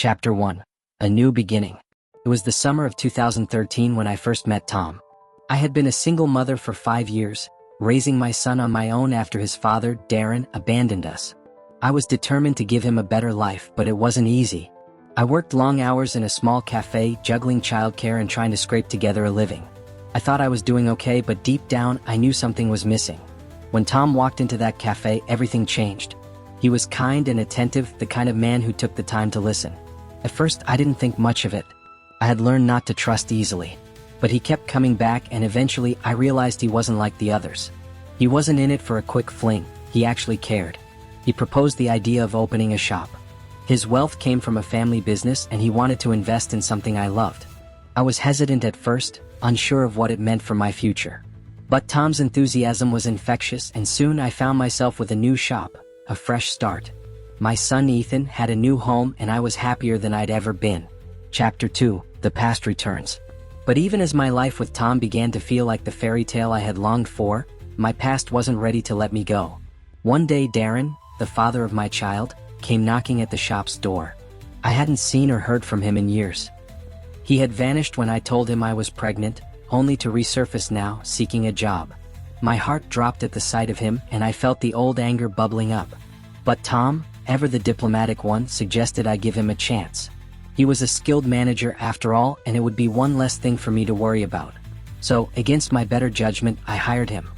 Chapter 1. A New Beginning. It was the summer of 2013 when I first met Tom. I had been a single mother for 5 years, raising my son on my own after his father, Darren, abandoned us. I was determined to give him a better life, but it wasn't easy. I worked long hours in a small cafe, juggling childcare and trying to scrape together a living. I thought I was doing okay, but deep down, I knew something was missing. When Tom walked into that cafe, everything changed. He was kind and attentive, the kind of man who took the time to listen. At first, I didn't think much of it. I had learned not to trust easily. But he kept coming back, and eventually I realized he wasn't like the others. He wasn't in it for a quick fling, he actually cared. He proposed the idea of opening a shop. His wealth came from a family business and he wanted to invest in something I loved. I was hesitant at first, unsure of what it meant for my future. But Tom's enthusiasm was infectious, and soon I found myself with a new shop, a fresh start. My son Ethan had a new home and I was happier than I'd ever been. Chapter 2. The Past Returns. But even as my life with Tom began to feel like the fairy tale I had longed for, my past wasn't ready to let me go. One day Darren, the father of my child, came knocking at the shop's door. I hadn't seen or heard from him in years. He had vanished when I told him I was pregnant, only to resurface now, seeking a job. My heart dropped at the sight of him and I felt the old anger bubbling up. But Tom, ever the diplomatic one, suggested I give him a chance. He was a skilled manager after all, and it would be one less thing for me to worry about. So, against my better judgment, I hired him.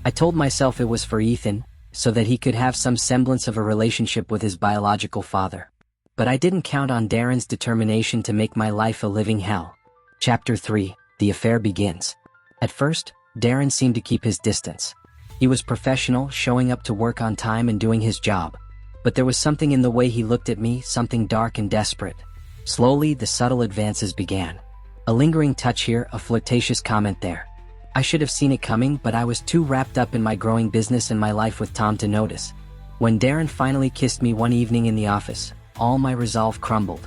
I told myself it was for Ethan, so that he could have some semblance of a relationship with his biological father. But I didn't count on Darren's determination to make my life a living hell. Chapter 3. The affair begins. At first, Darren seemed to keep his distance. He was professional, showing up to work on time and doing his job. But there was something in the way he looked at me, something dark and desperate. Slowly, the subtle advances began. A lingering touch here, a flirtatious comment there. I should have seen it coming, but I was too wrapped up in my growing business and my life with Tom to notice. When Darren finally kissed me one evening in the office, all my resolve crumbled.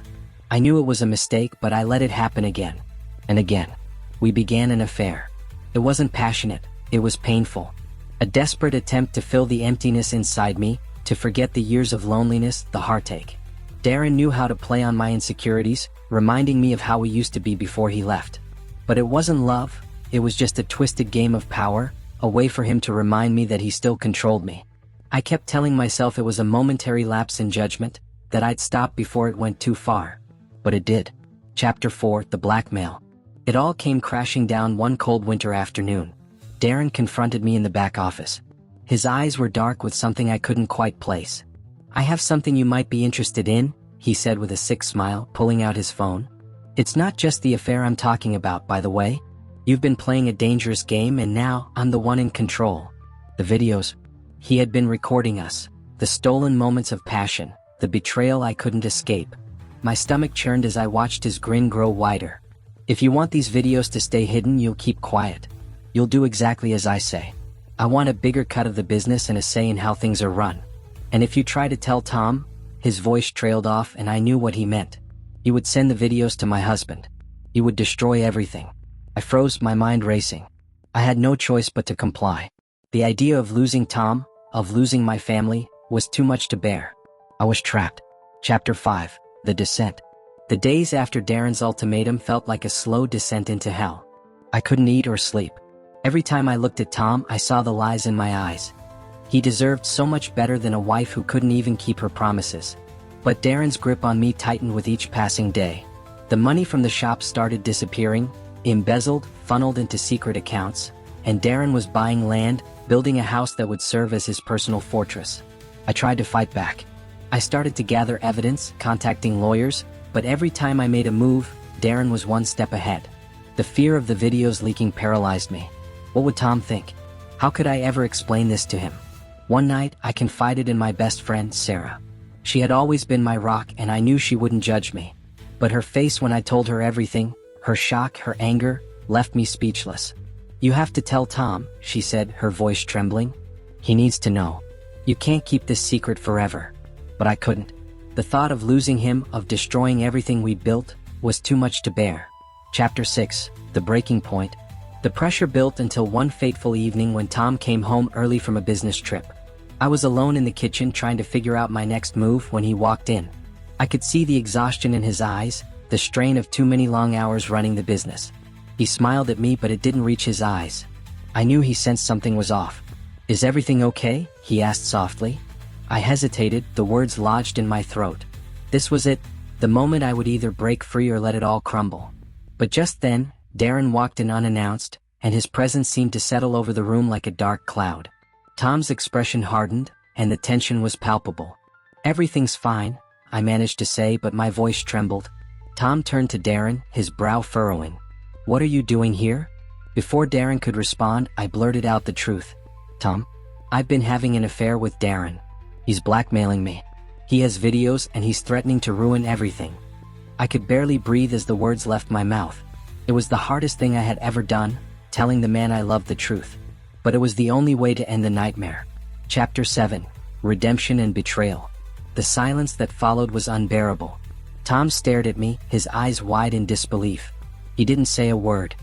I knew it was a mistake, but I let it happen again. And again. We began an affair. It wasn't passionate, it was painful. A desperate attempt to fill the emptiness inside me, to forget the years of loneliness, the heartache. Darren knew how to play on my insecurities, reminding me of how we used to be before he left. But it wasn't love, it was just a twisted game of power, a way for him to remind me that he still controlled me. I kept telling myself it was a momentary lapse in judgment, that I'd stop before it went too far. But it did. Chapter 4. The Blackmail. It all came crashing down one cold winter afternoon. Darren confronted me in the back office. His eyes were dark with something I couldn't quite place. "I have something you might be interested in," he said with a sick smile, pulling out his phone. "It's not just the affair I'm talking about, by the way. You've been playing a dangerous game and now I'm the one in control. The videos." He had been recording us. The stolen moments of passion, the betrayal I couldn't escape. My stomach churned as I watched his grin grow wider. "If you want these videos to stay hidden, you'll keep quiet. You'll do exactly as I say. I want a bigger cut of the business and a say in how things are run. And if you try to tell Tom," his voice trailed off and I knew what he meant. "He would send the videos to my husband. He would destroy everything." I froze, my mind racing. I had no choice but to comply. The idea of losing Tom, of losing my family, was too much to bear. I was trapped. Chapter 5. The Descent. The days after Darren's ultimatum felt like a slow descent into hell. I couldn't eat or sleep. Every time I looked at Tom, I saw the lies in my eyes. He deserved so much better than a wife who couldn't even keep her promises. But Darren's grip on me tightened with each passing day. The money from the shop started disappearing, embezzled, funneled into secret accounts, and Darren was buying land, building a house that would serve as his personal fortress. I tried to fight back. I started to gather evidence, contacting lawyers, but every time I made a move, Darren was one step ahead. The fear of the videos leaking paralyzed me. What would Tom think? How could I ever explain this to him? One night, I confided in my best friend, Sarah. She had always been my rock and I knew she wouldn't judge me. But her face when I told her everything, her shock, her anger, left me speechless. "You have to tell Tom," she said, her voice trembling. "He needs to know. You can't keep this secret forever." But I couldn't. The thought of losing him, of destroying everything we'd built, was too much to bear. Chapter 6. The Breaking Point. The pressure built until one fateful evening when Tom came home early from a business trip. I was alone in the kitchen trying to figure out my next move when he walked in. I could see the exhaustion in his eyes, the strain of too many long hours running the business. He smiled at me, but it didn't reach his eyes. I knew he sensed something was off. "Is everything okay?" he asked softly. I hesitated, the words lodged in my throat. This was it, the moment I would either break free or let it all crumble. But just then, Darren walked in unannounced, and his presence seemed to settle over the room like a dark cloud. Tom's expression hardened, and the tension was palpable. "Everything's fine," I managed to say, but my voice trembled. Tom turned to Darren, his brow furrowing. "What are you doing here?" Before Darren could respond, I blurted out the truth. "Tom, I've been having an affair with Darren. He's blackmailing me. He has videos and he's threatening to ruin everything." I could barely breathe as the words left my mouth. It was the hardest thing I had ever done, telling the man I loved the truth. But it was the only way to end the nightmare. Chapter 7. Redemption and Betrayal. The silence that followed was unbearable. Tom stared at me, his eyes wide in disbelief. He didn't say a word.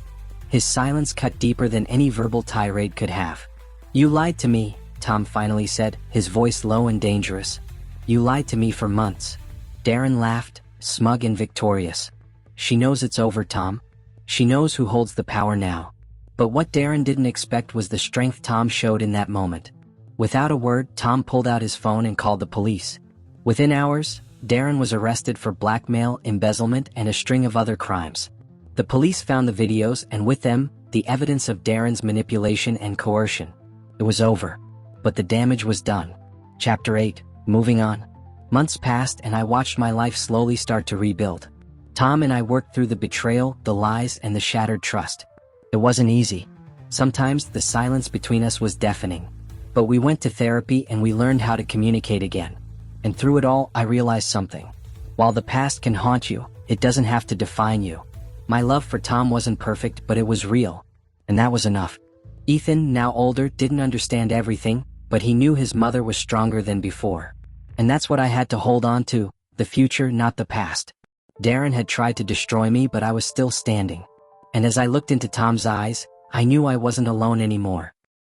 His silence cut deeper than any verbal tirade could have. "You lied to me," Tom finally said, his voice low and dangerous. "You lied to me for months." Darren laughed, smug and victorious. "She knows it's over, Tom. She knows who holds the power now." But what Darren didn't expect was the strength Tom showed in that moment. Without a word, Tom pulled out his phone and called the police. Within hours, Darren was arrested for blackmail, embezzlement, and a string of other crimes. The police found the videos and with them, the evidence of Darren's manipulation and coercion. It was over. But the damage was done. Chapter 8. Moving on. Months passed and I watched my life slowly start to rebuild. Tom and I worked through the betrayal, the lies, and the shattered trust. It wasn't easy. Sometimes the silence between us was deafening. But we went to therapy and we learned how to communicate again. And through it all, I realized something. While the past can haunt you, it doesn't have to define you. My love for Tom wasn't perfect, but it was real. And that was enough. Ethan, now older, didn't understand everything, but he knew his mother was stronger than before. And that's what I had to hold on to, the future, not the past. Darren had tried to destroy me, but I was still standing. And as I looked into Tom's eyes, I knew I wasn't alone anymore.